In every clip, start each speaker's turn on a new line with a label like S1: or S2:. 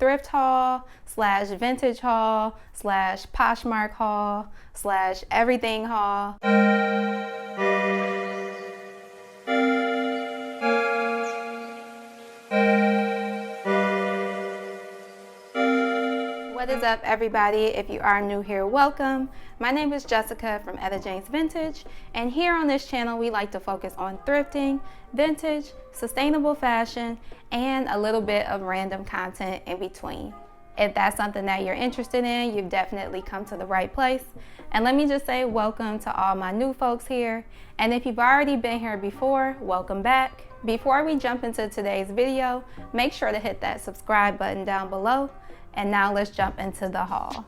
S1: thrift haul slash vintage haul slash Poshmark haul slash everything haul. What is up, everybody? If you are new here, welcome. My name is Jessica from Etta Jane's Vintage, and here on this channel we like to focus on thrifting, vintage, sustainable fashion, and a little bit of random content in between. If that's something that you're interested in, you've definitely come to the right place. And let me just say welcome to all my new folks here, and if you've already been here before, welcome back. Before we jump into today's video, make sure to hit that subscribe button down below. And now let's jump into the haul.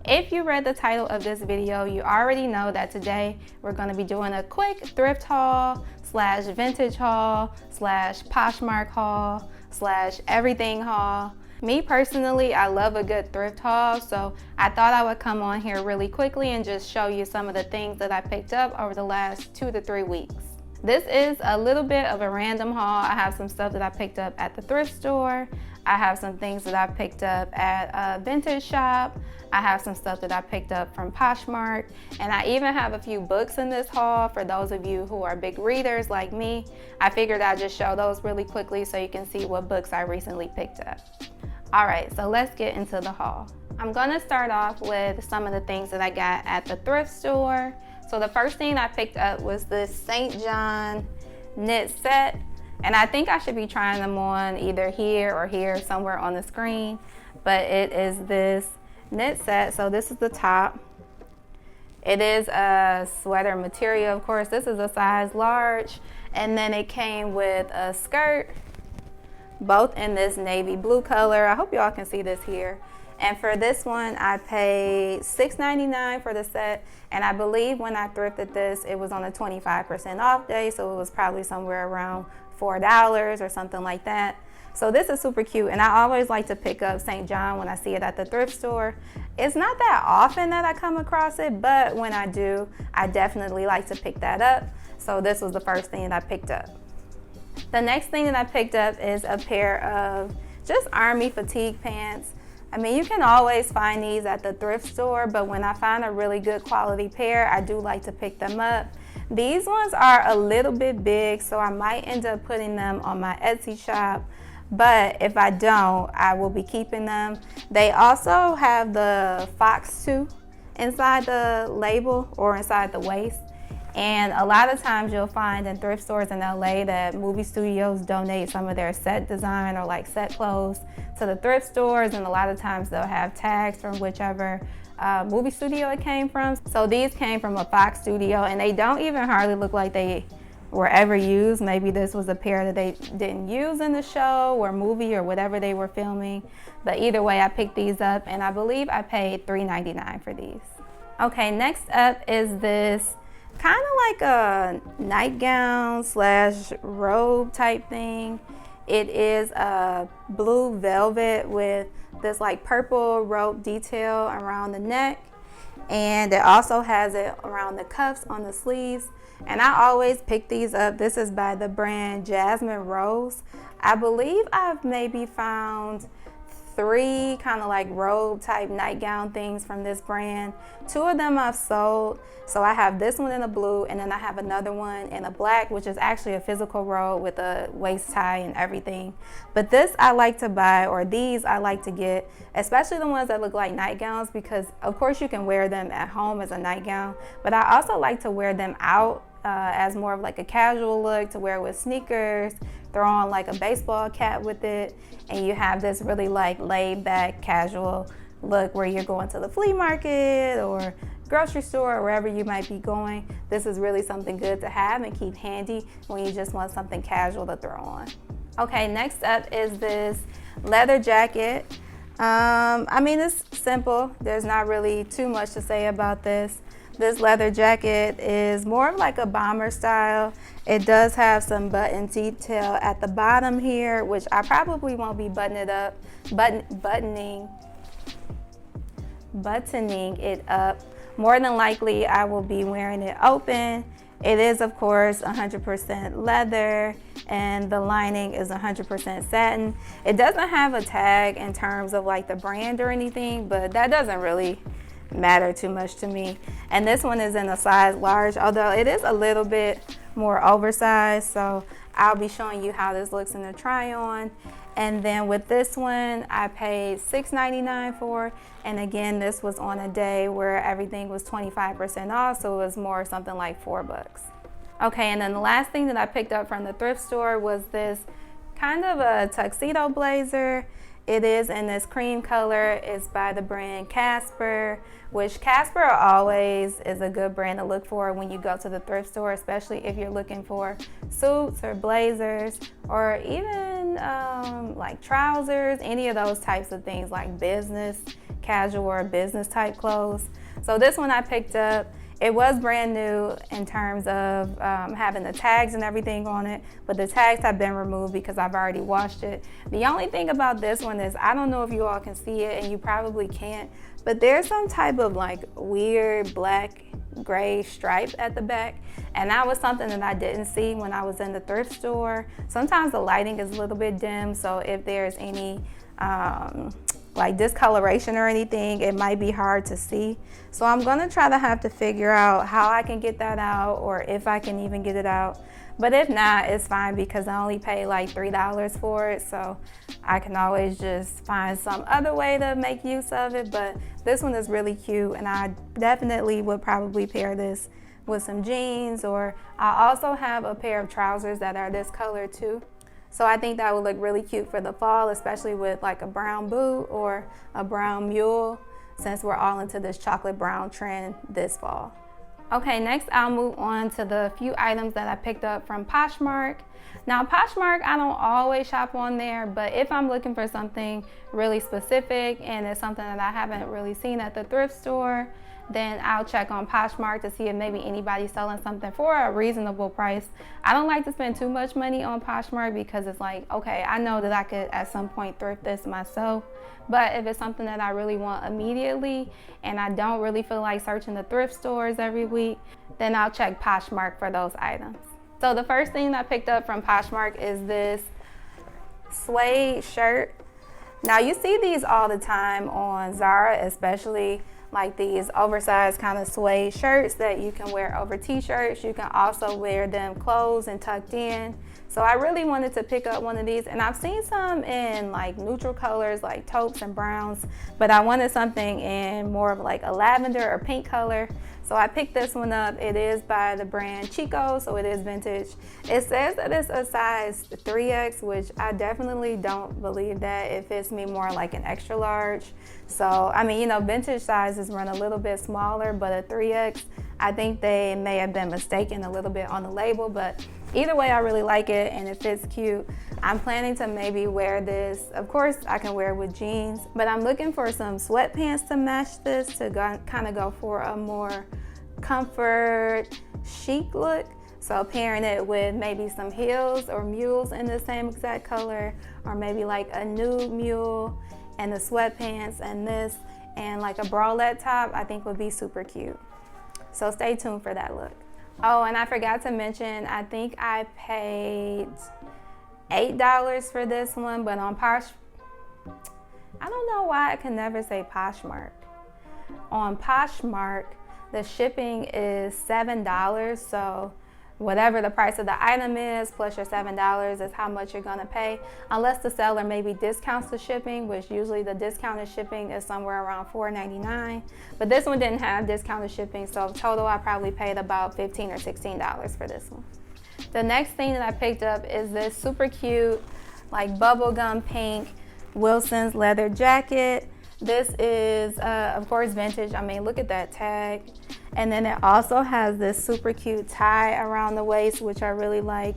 S1: If you read the title of this video, you already know that today we're going to be doing a quick thrift haul slash vintage haul slash Poshmark haul slash everything haul. Me personally, I love a good thrift haul, so I thought I would come on here really quickly and just show you some of the things that I picked up over the last 2 to 3 weeks. This is a little bit of a random haul. I have some stuff that I picked up at the thrift store. I have some things that I picked up at a vintage shop. I have some stuff that I picked up from Poshmark. And I even have a few books in this haul for those of you who are big readers like me. I figured I'd just show those really quickly so you can see what books I recently picked up. All right, so let's get into the haul. I'm gonna start off with some of the things that I got at the thrift store. So the first thing I picked up was this St. John knit set. And I think I should be trying them on either here or here somewhere on the screen. But it is this knit set. So this is the top. It is a sweater material, of course. This is a size large. And then it came with a skirt, both in this navy blue color. I hope y'all can see this here. And for this one, I paid $6.99 for the set. And I believe when I thrifted this, it was on a 25% off day. So it was probably somewhere around $4 or something like that. So this is super cute. And I always like to pick up St. John when I see it at the thrift store. It's not that often that I come across it, but when I do, I definitely like to pick that up. So this was the first thing that I picked up. The next thing that I picked up is a pair of just army fatigue pants. I mean, you can always find these at the thrift store, but when I find a really good quality pair, I do like to pick them up. These ones are a little bit big, so I might end up putting them on my Etsy shop, but if I don't, I will be keeping them. They also have the Fox 2 inside the label or inside the waist. And a lot of times you'll find in thrift stores in LA that movie studios donate some of their set design or like set clothes to the thrift stores, and a lot of times they'll have tags from whichever movie studio it came from. So these came from a Fox studio, and they don't even hardly look like they were ever used. Maybe this was a pair that they didn't use in the show or movie or whatever they were filming. But either way, I picked these up, and I believe I paid $3.99 for these. Okay, next up is this kind of like a nightgown slash robe type thing. It is a blue velvet with this like purple rope detail around the neck, and it also has it around the cuffs on the sleeves. And I always pick these up. This is by the brand Jasmine Rose. I believe I've maybe found 3 kind of like robe type nightgown things from this brand. 2 of them I've sold. So I have this one in a blue, and then I have another one in a black, which is actually a physical robe with a waist tie and everything. But this I like to buy, or these I like to get, especially the ones that look like nightgowns, because of course you can wear them at home as a nightgown, but I also like to wear them out as more of like a casual look, to wear with sneakers, throw on like a baseball cap with it, and you have this really like laid back casual look where you're going to the flea market or grocery store or wherever you might be going. This is really something good to have and keep handy when you just want something casual to throw on. Okay, next up is this leather jacket. I mean, it's simple. There's not really too much to say about this. This leather jacket is more of like a bomber style. It does have some button detail at the bottom here, which I probably won't be buttoning it up. More than likely, I will be wearing it open. It is, of course, 100% leather, and the lining is 100% satin. It doesn't have a tag in terms of like the brand or anything, but that doesn't really matter too much to me. And this one is in a size large, although it is a little bit more oversized, so I'll be showing you how this looks in the try on. And then with this one, I paid $6.99 for, and again, this was on a day where everything was 25% off, so it was more something like $4. Okay, and then the last thing that I picked up from the thrift store was this kind of a tuxedo blazer. It is in this cream color. It's by the brand Casper, which Casper always is a good brand to look for when you go to the thrift store, especially if you're looking for suits or blazers or even like trousers, any of those types of things, like business, casual or business type clothes. So this one I picked up. It was brand new in terms of having the tags and everything on it, but the tags have been removed because I've already washed it. The only thing about this one is, I don't know if you all can see it, and you probably can't, but there's some type of like weird black gray stripe at the back, and that was something that I didn't see when I was in the thrift store. Sometimes the lighting is a little bit dim, so if there's any like discoloration or anything, it might be hard to see. So I'm gonna try to have to figure out how I can get that out, or if I can even get it out. But if not, it's fine because I only paid like $3 for it, so I can always just find some other way to make use of it. But this one is really cute, and I definitely would probably pair this with some jeans, or I also have a pair of trousers that are this color too. So I think that would look really cute for the fall, especially with like a brown boot or a brown mule, since we're all into this chocolate brown trend this fall. Okay, next I'll move on to the few items that I picked up from Poshmark. Now Poshmark, I don't always shop on there, but if I'm looking for something really specific and it's something that I haven't really seen at the thrift store, then I'll check on Poshmark to see if maybe anybody's selling something for a reasonable price. I don't like to spend too much money on Poshmark because it's like, okay, I know that I could at some point thrift this myself, but if it's something that I really want immediately and I don't really feel like searching the thrift stores every week, then I'll check Poshmark for those items. So the first thing I picked up from Poshmark is this suede shirt. Now you see these all the time on Zara, especially like these oversized kind of suede shirts that you can wear over t-shirts. You can also wear them closed and tucked in. So I really wanted to pick up one of these, and I've seen some in like neutral colors like taupes and browns, but I wanted something in more of like a lavender or pink color. So I picked this one up. It is by the brand Chico, so it is vintage. It says that it's a size 3X, which I definitely don't believe that. It fits me more like an extra large. So, I mean, you know, vintage sizes run a little bit smaller, but a 3X, I think they may have been mistaken a little bit on the label, but either way, I really like it and it fits cute. I'm planning to maybe wear this. Of course, I can wear it with jeans, but I'm looking for some sweatpants to match this to kind of go for a more comfort, chic look. So pairing it with maybe some heels or mules in the same exact color, or maybe like a nude mule and the sweatpants and this and like a bralette top, I think would be super cute. So stay tuned for that look. Oh, and I forgot to mention, I think I paid $8 for this one, but on I don't know why I can never say Poshmark. On Poshmark, the shipping is $7, so whatever the price of the item is plus your $7 is how much you're gonna pay, unless the seller maybe discounts the shipping, which usually the discounted shipping is somewhere around $4.99. But this one didn't have discounted shipping, so total I probably paid about $15 or $16 for this one. The next thing that I picked up is this super cute, like bubblegum pink Wilson's leather jacket. This is, of course, vintage. I mean, look at that tag. And then it also has this super cute tie around the waist, which I really like.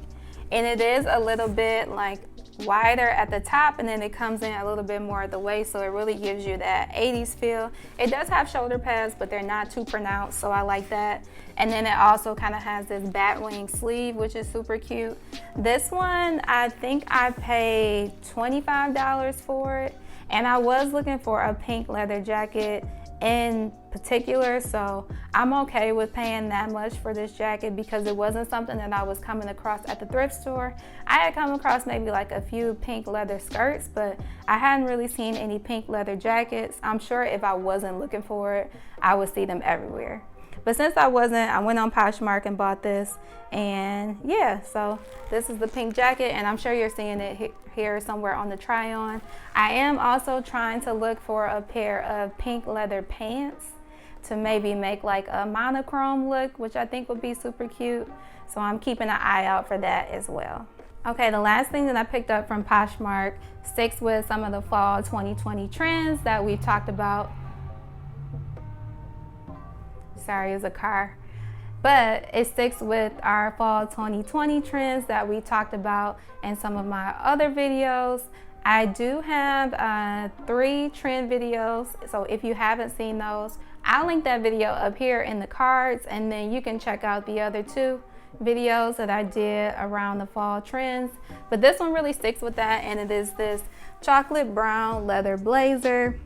S1: And it is a little bit like wider at the top, and then it comes in a little bit more at the waist, so it really gives you that 80s feel. It does have shoulder pads, but they're not too pronounced, so I like that. And then it also kind of has this batwing sleeve, which is super cute. This one, I think I paid $25 for it. And I was looking for a pink leather jacket in particular, so I'm okay with paying that much for this jacket because it wasn't something that I was coming across at the thrift store. I had come across maybe like a few pink leather skirts, but I hadn't really seen any pink leather jackets. I'm sure if I wasn't looking for it, I would see them everywhere. But since I wasn't, I went on Poshmark and bought this, and yeah, so this is the pink jacket, and I'm sure you're seeing it here somewhere on the try on. I am also trying to look for a pair of pink leather pants to maybe make like a monochrome look, which I think would be super cute. So I'm keeping an eye out for that as well. Okay, the last thing that I picked up from Poshmark sticks with some of the fall 2020 trends that we've talked about. Sorry, it's a car. But it sticks with our fall 2020 trends that we talked about in some of my other videos. I do have 3 trend videos, so if you haven't seen those, I'll link that video up here in the cards, and then you can check out the other 2 videos that I did around the fall trends. But this one really sticks with that, and it is this chocolate brown leather blazer.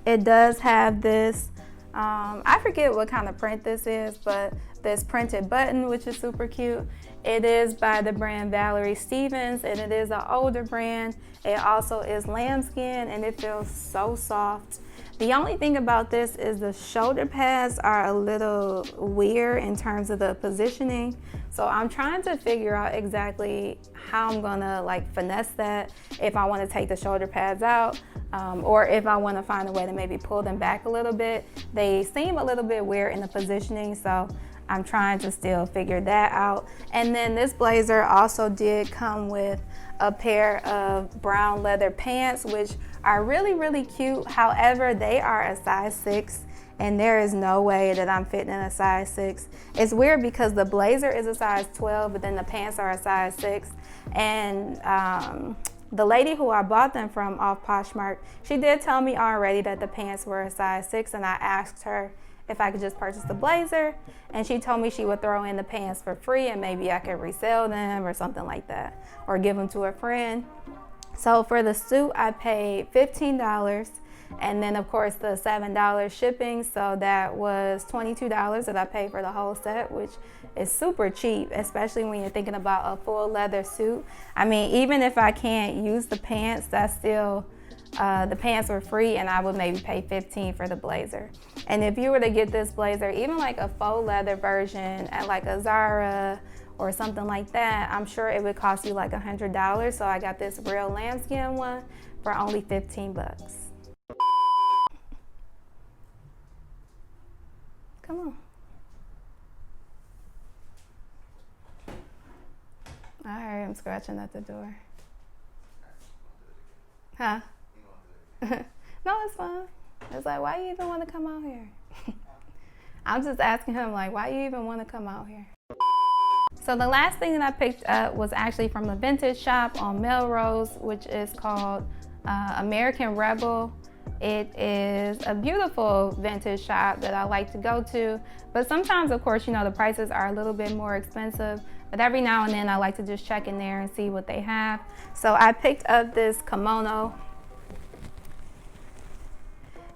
S1: It does have this I forget what kind of print this is, but this printed button, which is super cute. It is by the brand Valerie Stevens, and it is an older brand. It also is lambskin, and it feels so soft. The only thing about this is the shoulder pads are a little weird in terms of the positioning. So I'm trying to figure out exactly how I'm gonna like finesse that, if I wanna take the shoulder pads out, or if I wanna find a way to maybe pull them back a little bit. They seem a little bit weird in the positioning, so I'm trying to still figure that out. And then this blazer also did come with a pair of brown leather pants, which are really, really cute. However, they are a size 6, and there is no way that I'm fitting in a size 6. It's weird because the blazer is a size 12, but then the pants are a size 6. And the lady who I bought them from off Poshmark, she did tell me already that the pants were a size 6, and I asked her if I could just purchase the blazer, and she told me she would throw in the pants for free, and maybe I could resell them or something like that, or give them to a friend. So for the suit, I paid $15, and then of course the $7 shipping, so that was $22 that I paid for the whole set, which is super cheap, especially when you're thinking about a full leather suit. I mean, even if I can't use the pants, that's still the pants were free, and I would maybe pay $15 for the blazer. And if you were to get this blazer, even like a faux leather version at like a Zara or something like that, I'm sure it would cost you like $100. So I got this real lambskin one for only 15 bucks. Come on. I heard him scratching at the door. Huh? No, it's fine. It's like, why you even want to come out here? I'm just asking him, like, why you even want to come out here? So the last thing that I picked up was actually from a vintage shop on Melrose, which is called American Rebel. It is a beautiful vintage shop that I like to go to, but sometimes, of course, you know, the prices are a little bit more expensive, but every now and then I like to just check in there and see what they have. So I picked up this kimono,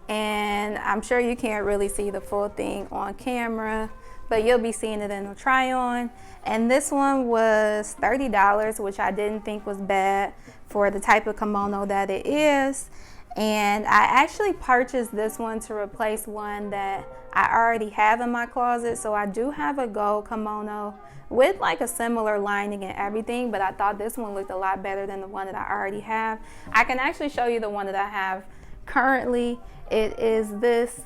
S1: and I'm sure you can't really see the full thing on camera, but you'll be seeing it in the try on. And this one was $30, which I didn't think was bad for the type of kimono that it is. And I actually purchased this one to replace one that I already have in my closet. So I do have a gold kimono with like a similar lining and everything, but I thought this one looked a lot better than the one that I already have. I can actually show you the one that I have currently. It is this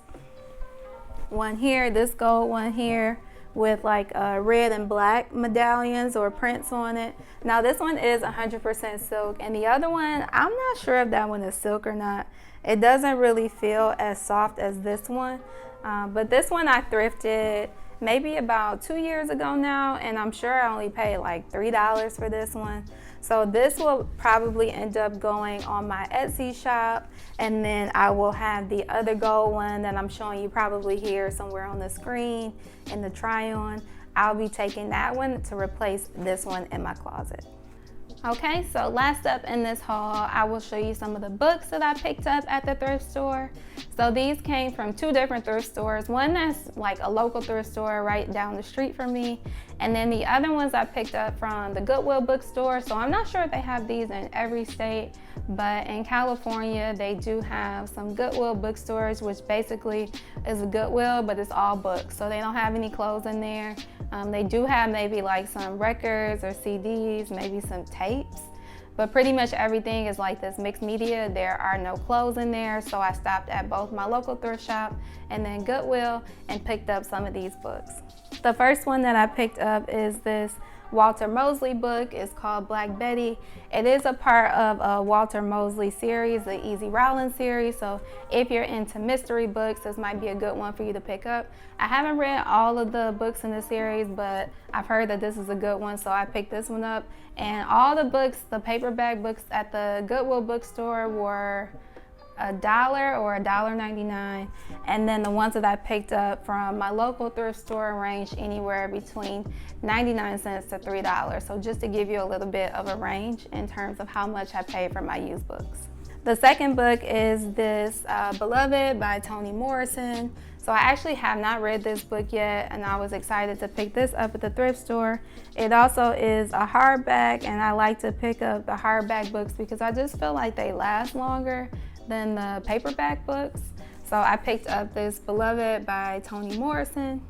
S1: one here, this gold one here, with like red and black medallions or prints on it. Now this one is 100% silk, and the other one, I'm not sure if that one is silk or not. It doesn't really feel as soft as this one, but this one I thrifted maybe about 2 years ago now, and I'm sure I only paid like $3 for this one. So this will probably end up going on my Etsy shop, and then I will have the other gold one that I'm showing you probably here somewhere on the screen in the try on. I'll be taking that one to replace this one in my closet. Okay, so last up in this haul, I will show you some of the books that I picked up at the thrift store. So these came from two different thrift stores. One that's like a local thrift store right down the street from me. And then the other ones I picked up from the Goodwill bookstore. So I'm not sure if they have these in every state, but in California, they do have some Goodwill bookstores, which basically is a Goodwill, but it's all books. So they don't have any clothes in there. They do have maybe like some records or CDs, maybe some tapes, but pretty much everything is like this mixed media. There are no clothes in there, so I stopped at both my local thrift shop and then Goodwill and picked up some of these books. The first one that I picked up is this Walter Mosley book. Is called Black Betty. It is a part of a Walter Mosley series, the Easy Rowland series. So if you're into mystery books, this might be a good one for you to pick up. I haven't read all of the books in the series, but I've heard that this is a good one, so I picked this one up. And all the books, the paperback books at the Goodwill bookstore were $1 or $1.99, and then the ones that I picked up from my local thrift store ranged anywhere between 99 cents to $3. So just to give you a little bit of a range in terms of how much I paid for my used books. The second book is this Beloved by Toni Morrison. So I actually have not read this book yet, and I was excited to pick this up at the thrift store. It also is a hardback, and I like to pick up the hardback books because I just feel like they last longer than the paperback books. So I picked up this Beloved by Toni Morrison.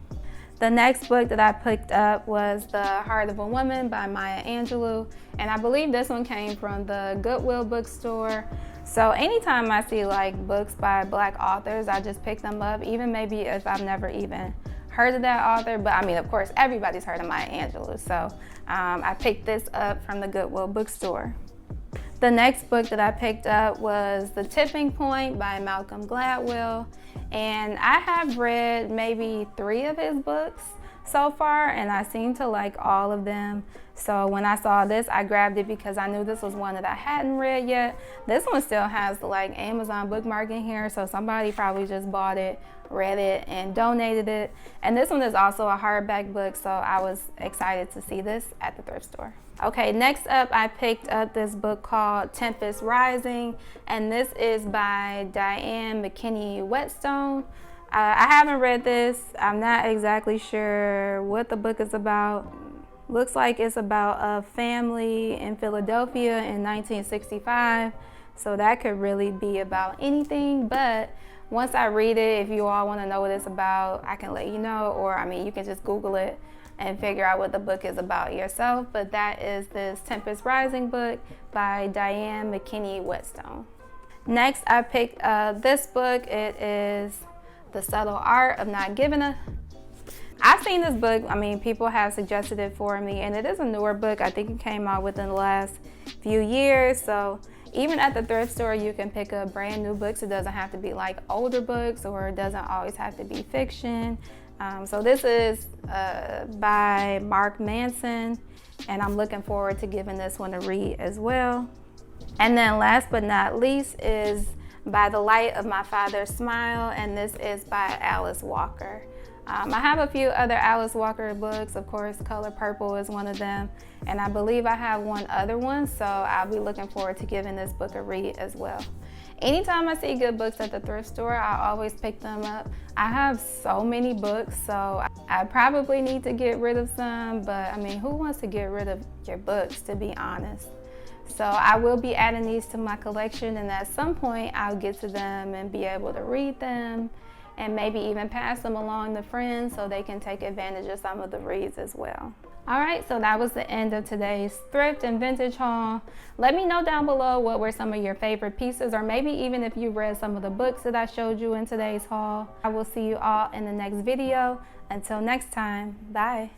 S1: The next book that I picked up was The Heart of a Woman by Maya Angelou, and I believe this one came from the Goodwill bookstore. So anytime I see like books by Black authors, I just pick them up, even maybe if I've never even heard of that author. But I mean, of course, everybody's heard of Maya Angelou. So I picked this up from the Goodwill bookstore. The next book that I picked up was The Tipping Point by Malcolm Gladwell, and I have read maybe 3 of his books so far, and I seem to like all of them. So when I saw this, I grabbed it because I knew this was one that I hadn't read yet. This one still has the like Amazon bookmark in here, so somebody probably just bought it, read it, and donated it. And this one is also a hardback book, so I was excited to see this at the thrift store. Okay, next up, I picked up this book called Tempest Rising, and this is by Diane McKinney Whetstone. I haven't read this. I'm not exactly sure what the book is about. Looks like it's about a family in Philadelphia in 1965, so that could really be about anything, but once I read it, if you all want to know what it's about, I can let you know, or I mean, you can just Google it and figure out what the book is about yourself. But that is this Tempest Rising book by Diane McKinney Whetstone. Next, I picked this book. It is The Subtle Art of Not Giving a... I've seen this book, I mean, people have suggested it for me, and it is a newer book. I think it came out within the last few years, so even at the thrift store, you can pick up brand new books. It doesn't have to be like older books, or it doesn't always have to be fiction. So this is by Mark Manson, and I'm looking forward to giving this one a read as well. And then last but not least is By the Light of My Father's Smile, and this is by Alice Walker. I have a few other Alice Walker books. Of course, Color Purple is one of them, and I believe I have one other one, so I'll be looking forward to giving this book a read as well. Anytime I see good books at the thrift store, I always pick them up. I have so many books, so I probably need to get rid of some, but I mean, who wants to get rid of your books, to be honest? So I will be adding these to my collection, and at some point I'll get to them and be able to read them and maybe even pass them along to friends so they can take advantage of some of the reads as well. All right, so that was the end of today's thrift and vintage haul. Let me know down below what were some of your favorite pieces, or maybe even if you read some of the books that I showed you in today's haul. I will see you all in the next video. Until next time, bye.